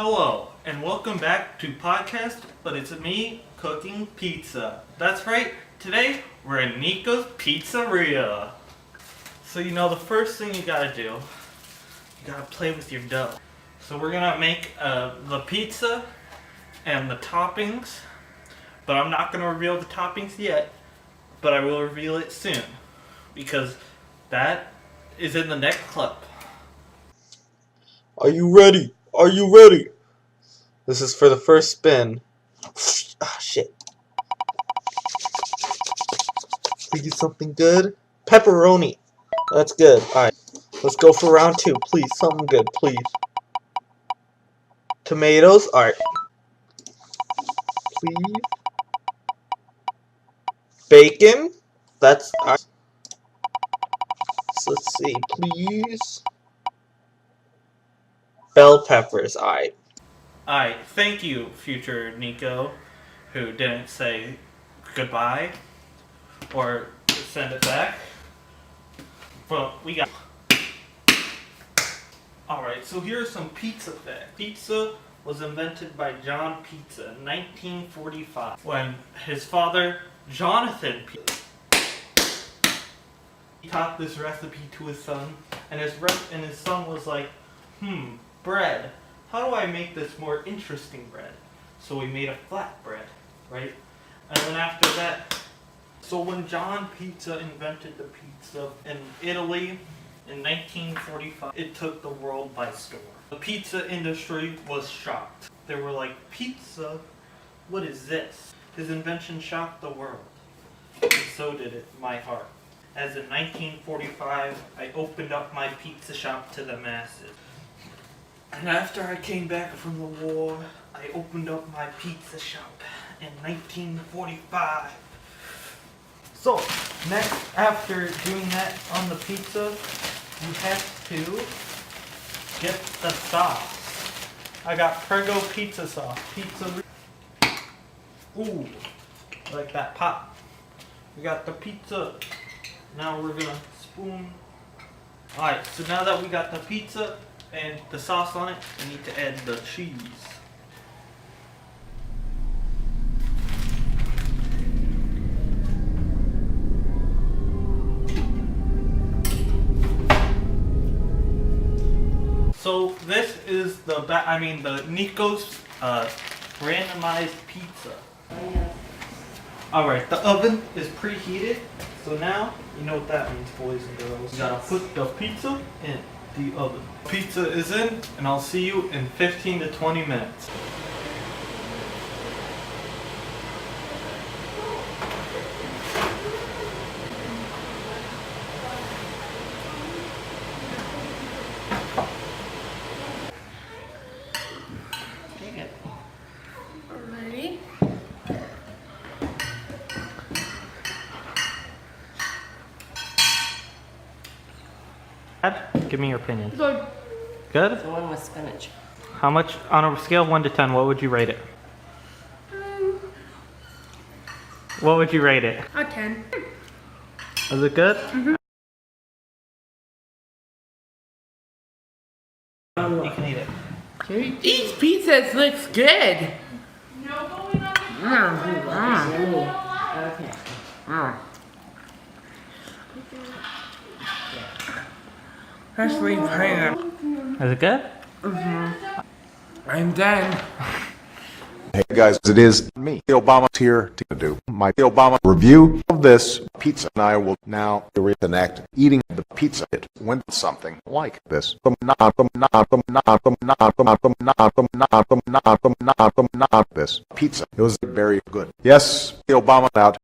Hello, and welcome back to podcast, but it's me cooking pizza. That's right, today we're in Nico's Pizzeria. So the first thing you gotta do, you gotta play with your dough. So we're gonna make the pizza and the toppings, but I'm not gonna reveal the toppings yet, but I will reveal it soon, because that is in the next clip. Are you ready? Are you ready? This is for the first spin. Ah, shit. Please, something good. Pepperoni. That's good. Alright. Let's go for round two. Please, something good, please. Tomatoes. Alright. Please. Bacon. That's... So let's see. Please. Bell peppers. Alright. Alright, thank you, future Nico, who didn't say goodbye or send it back. Well, we got... Alright, so here's some pizza facts. Pizza was invented by John Pizza in 1945 when his father, Jonathan Pizza, he taught this recipe to his son, and his son was like, bread. How do I make this more interesting bread? So we made a flat bread, right? And then after that, so when John Pizza invented the pizza in Italy in 1945, it took the world by storm. The pizza industry was shocked. They were like, pizza? What is this? His invention shocked the world. And so did it my heart. As in 1945, I opened up my pizza shop to the masses. And after I came back from the war, I opened up my pizza shop in 1945. So, next, after doing that on the pizza, you have to get the sauce. I got Prego pizza sauce. Ooh, like that pop. We got the pizza. Now we're gonna spoon. Alright, so now that we got the pizza and the sauce on it, we need to add the cheese. So this is the Nico's randomized pizza. Alright, the oven is preheated. So now, you know what that means, boys and girls. You gotta put the pizza in the oven. Pizza is in, and I'll see you in 15 to 20 minutes. Ready? Give me your opinion. Good. Good? The one with spinach. How much, on a scale of 1 to 10, what would you rate it? What would you rate it? A 10. Is it good? You can eat it. Each pizza looks good. Okay. That's really fun. Is it good? I'm done. Hey guys, it is me, Obama's here to do my Obama review of this pizza, and I will now reenact eating the pizza. It went something like this. This pizza. It was very good. Yes, Obama out.